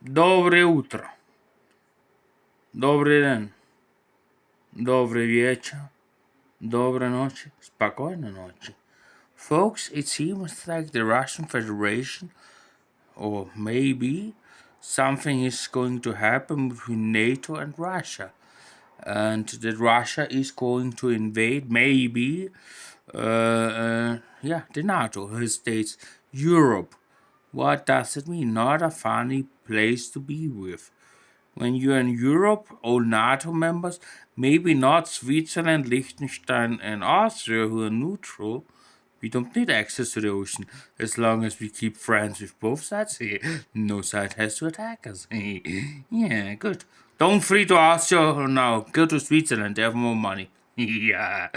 Dobre utro. Dobry den. Dobry wieczór. Dobra noche. Spokojna noche. Folks, it seems like the Russian Federation, or maybe something is going to happen between NATO and Russia. And that Russia is going to invade, maybe, the NATO states, Europe. What does it mean? Not a funny place to be with. When you're in Europe, all NATO members, maybe not Switzerland, Liechtenstein, and Austria, who are neutral, we don't need access to the ocean as long as we keep friends with both sides. No side has to attack us. Yeah, good. Don't flee to Austria now. Go to Switzerland. They have more money. Yeah.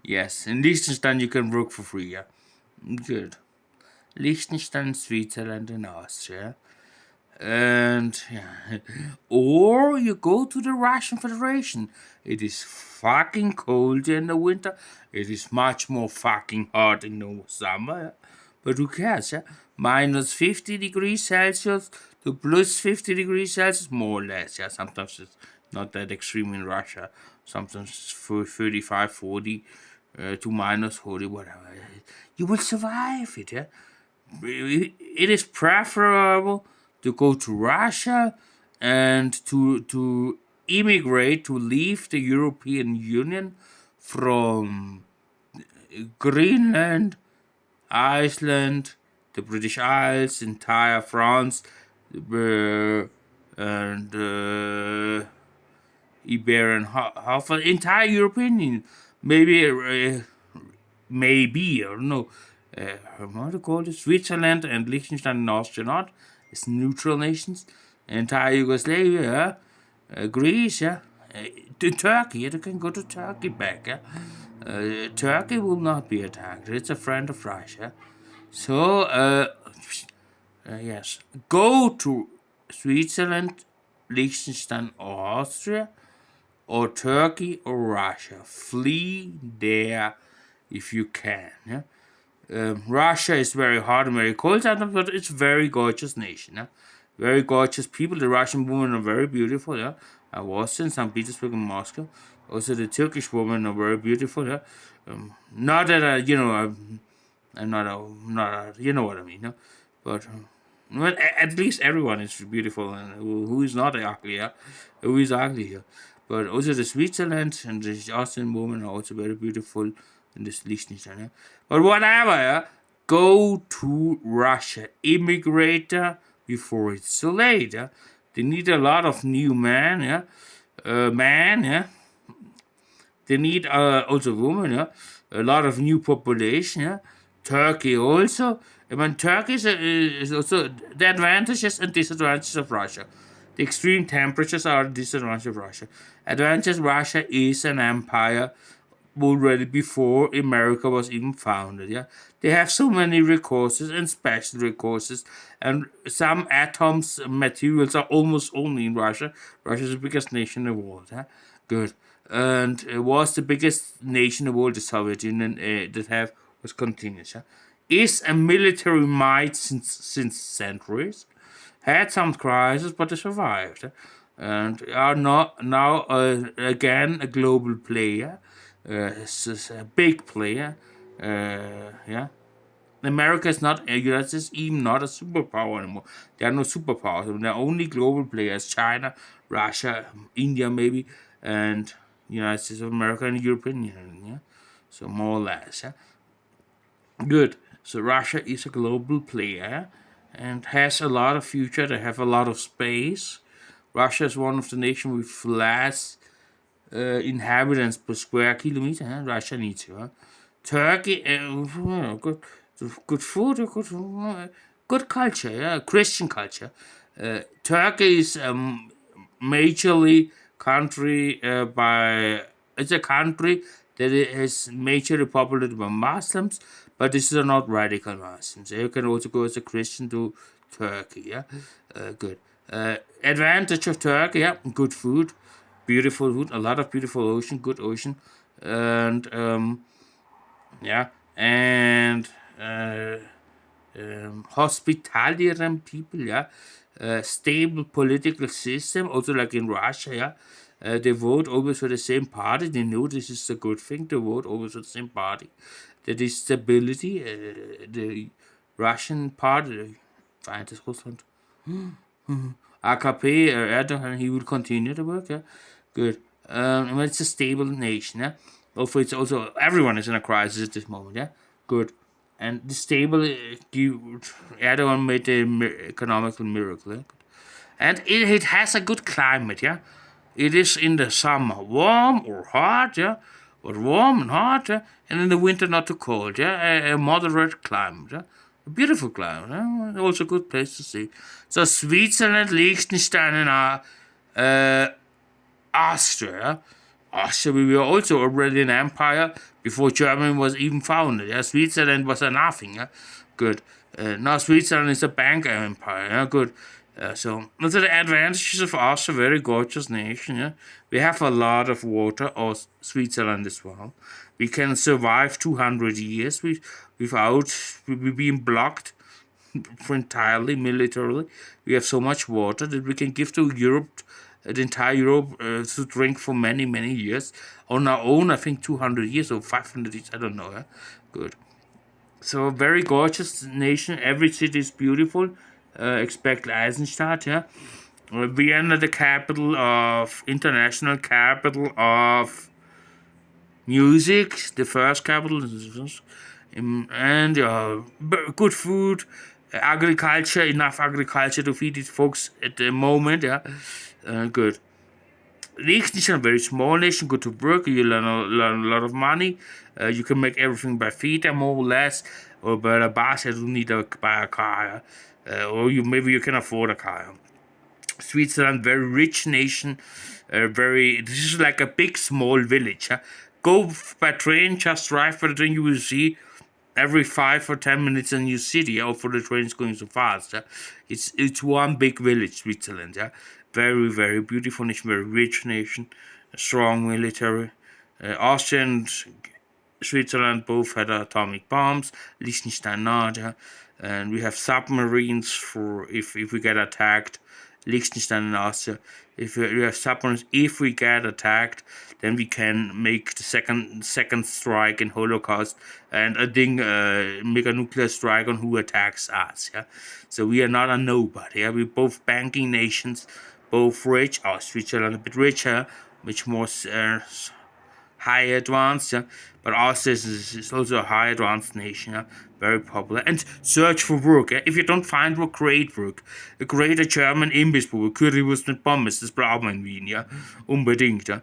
Yes. In Liechtenstein, you can work for free. Yeah. Good. Liechtenstein, Switzerland, and Austria. And yeah. Or you go to the Russian Federation. It is fucking cold in the winter. It is much more fucking hot in the summer. But who cares? Yeah? Minus 50 degrees Celsius to plus 50 degrees Celsius, more or less. Yeah, sometimes it's not that extreme in Russia. Sometimes it's 35, 40 to minus 40, whatever. You will survive it. Yeah, it is preferable to go to Russia and to immigrate, to leave the European Union from Greenland, Iceland, the British Isles, entire France, and Iberian half, entire European Union. Maybe, I don't know, what do you call it? Switzerland and Liechtenstein and Austria not. It's neutral nations. Entire Yugoslavia, Greece, yeah. To Turkey, yeah, they can go to Turkey back, yeah. Turkey will not be attacked. It's a friend of Russia. So, yes. Go to Switzerland, Liechtenstein, or Austria, or Turkey or Russia. Flee there if you can. Yeah? Russia is very hot and very cold sometimes, but it's a very gorgeous nation. Yeah? Very gorgeous people. The Russian women are very beautiful. Yeah? I was in St. Petersburg and Moscow. Also, the Turkish women are very beautiful. Yeah? Not that I'm not a, you know what I mean. Yeah? But well, at least everyone is beautiful, and who is not ugly? Yeah? Who is ugly here? But also the Switzerland and the Austrian women are also very beautiful in this Liechtenstein. Yeah? But whatever, yeah? Go to Russia. Immigrate before it's too late. Yeah? They need a lot of new men. Yeah? Yeah? They need also women. Yeah? A lot of new population. Yeah? Turkey also. I mean, Turkey is also the advantages and disadvantages of Russia. The extreme temperatures are a disadvantage of Russia. Advantage: Russia is an empire already before America was even founded. Yeah, they have so many resources and special resources, and some atoms materials are almost only in Russia. Russia is the biggest nation in the world. Yeah? Good, and it was the biggest nation in the world, the Soviet Union, that have was continuous. Yeah? Is a military might since centuries. Had some crises, but they survived, and are not now again a global player, a big player. Yeah, America is not, United States even not a superpower anymore. There are no superpowers. They're only global players: China, Russia, India, maybe, and United States of America and European Union. Yeah, so more or less. Yeah? Good. So Russia is a global player and has a lot of future. They have a lot of space. Russia is one of the nations with less inhabitants per square kilometer. Huh? Russia needs you. Huh? Turkey, good food, good culture. Yeah, Christian culture. Turkey is majorly country by it's a country that is majorly populated by Muslims, but these are not radical Muslims. You can also go as a Christian to Turkey. Yeah, good. Advantage of Turkey. Yeah, good food, beautiful food, a lot of beautiful ocean, good ocean, and yeah, and hospitalian people. Yeah, stable political system, also like in Russia, yeah. They vote always for the same party. They know this is a good thing to vote always for the same party. There is stability. The Russian party, Vereintes Russland, AKP, Erdogan, he will continue to work, yeah. Good. Well, it's a stable nation, yeah. Also, it's also, everyone is in a crisis at this moment, yeah. Good. And the stable, Erdogan made the economical miracle, yeah? And it has a good climate, yeah. It is in the summer warm or hot, yeah, or warm and hot, yeah? And in the winter not too cold, yeah, a moderate climate, yeah? A beautiful climate, yeah? Also a good place to see. So Switzerland, Liechtenstein, and Austria. Austria, we were also already an empire before Germany was even founded. Yeah, Switzerland was a nothing. Yeah, good. Now Switzerland is a bank empire. Yeah, good. So those are the advantages of Austria, very gorgeous nation. Yeah, we have a lot of water, or Switzerland as well. We can survive 200 years without being blocked for entirely militarily. We have so much water that we can give to Europe, the entire Europe, to drink for many, many years. On our own, I think 200 years or 500 years, I don't know. Yeah? Good. So a very gorgeous nation. Every city is beautiful. Expect Eisenstadt, yeah. Vienna, the capital of, international capital of music, the first capital, and good food, agriculture, enough agriculture to feed its folks at the moment, yeah. Good. Liechtenstein, a very small nation, good to work, you learn a lot of money, you can make everything by feet, more or less, or by a bus, you don't need to buy a car, or maybe you can afford a car. Switzerland, very rich nation, this is like a big small village. Huh? Go by train, just drive by the train, you will see every 5 or 10 minutes a new city. Yeah? For the train is going so fast. Yeah? It's one big village, Switzerland. Yeah? Very, very beautiful nation, very rich nation, a strong military. Austria and Switzerland both had atomic bombs, Liechtenstein not, yeah? And we have submarines for if we get attacked. Liechtenstein and Austria, if we have submarines, if we get attacked, then we can make the second strike in Holocaust, and make a nuclear strike on who attacks us. Yeah, so we are not a nobody. Yeah, we're both banking nations, both rich. Switzerland a bit richer, much more high advanced, yeah. But Austria is also a high advanced nation, yeah. Very popular. And search for work. Yeah. If you don't find work, create work. Create a German Imbissbude, Currywurst mit Pommes, das braucht man in Wien, ja. Unbedingt, ja.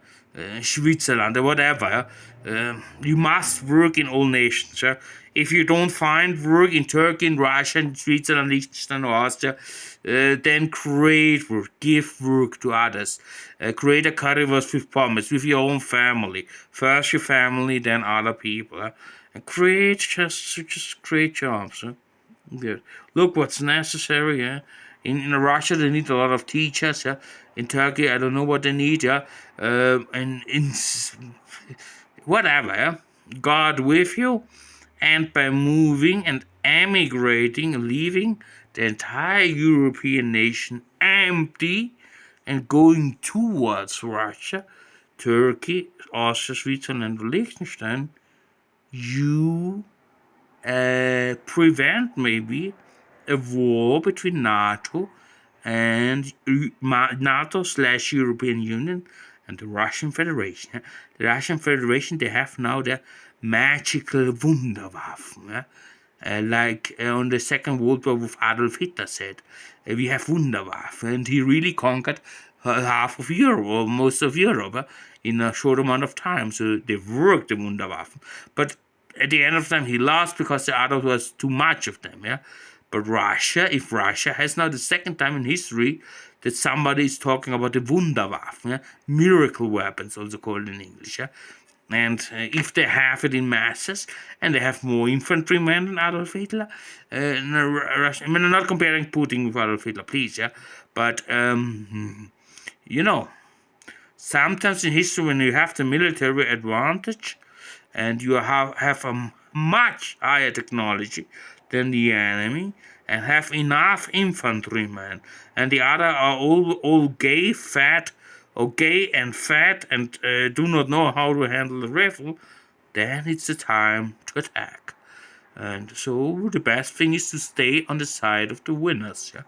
Switzerland or whatever, yeah. You must work in all nations, yeah. If you don't find work in Turkey, in Russia, in Switzerland, Liechtenstein, or Austria, then create work, give work to others. Create a currywurst with pommes with your own family. First your family, then other people. And create just create jobs. Good. Look what's necessary. Yeah. In Russia, they need a lot of teachers. Yeah. In Turkey, I don't know what they need. Yeah. And in whatever. Yeah. God with you. And by moving and emigrating, leaving the entire European nation empty and going towards Russia, Turkey, Austria, Switzerland, and Liechtenstein, you prevent maybe a war between NATO and NATO/European Union and the Russian Federation. The Russian Federation, they have now their magical Wunderwaffen. Like on the Second World War with Adolf Hitler said, we have Wunderwaffen, and he really conquered half of Europe, or most of Europe, in a short amount of time. So they've worked the Wunderwaffen. But at the end of time, he lost because the others was too much of them. Yeah. But if Russia has now the second time in history that somebody is talking about the Wunderwaffen, yeah? Miracle weapons, also called in English, yeah? And if they have it in masses, and they have more infantrymen than Adolf Hitler, Russia, I mean, I'm not comparing Putin with Adolf Hitler, please, yeah? But, sometimes in history when you have the military advantage, and you have a much higher technology, than the enemy and have enough infantrymen, and the other are all gay, fat, or gay and fat, and do not know how to handle the rifle, then it's the time to attack. And so the best thing is to stay on the side of the winners. Yeah?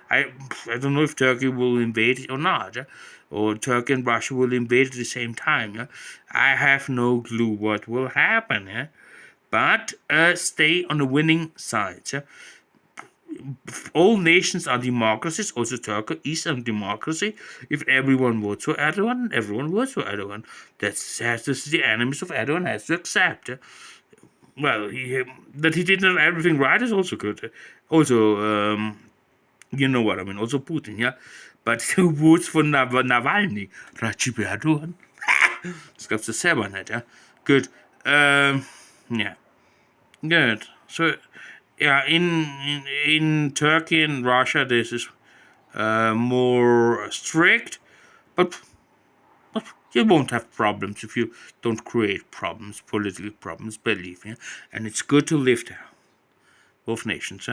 I don't know if Turkey will invade it or not, yeah? Or Turkey and Russia will invade at the same time. Yeah? I have no clue what will happen. Yeah? But stay on the winning side. Yeah? All nations are democracies. Also, Turkey is a democracy. If everyone votes for Erdogan, everyone votes for Erdogan. That's the enemies of Erdogan has to accept. Yeah? Well, that he did not everything right is also good. Also, you know what I mean. Also Putin, yeah. But who votes for Nawalny? Recep Erdogan? Das gab's ja selber nicht, ja. Good. Yeah. Good. So, yeah, in Turkey and Russia, this is more strict, but you won't have problems if you don't create problems, political problems, believe me. And it's good to live there. Both nations.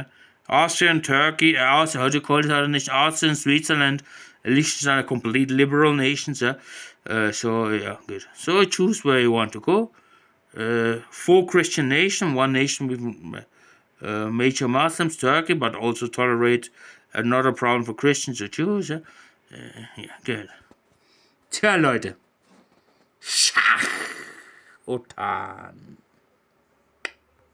Austria and Turkey, Austria, how do you call it? Austria and Switzerland, Lichtenstein are complete liberal nations. So, yeah, good. So choose where you want to go. 4 Christian nations, 1 nation with major Muslims, Turkey, but also tolerate another problem for Christians or Jews. Yeah, good. Tja, Leute. Schach. Otan.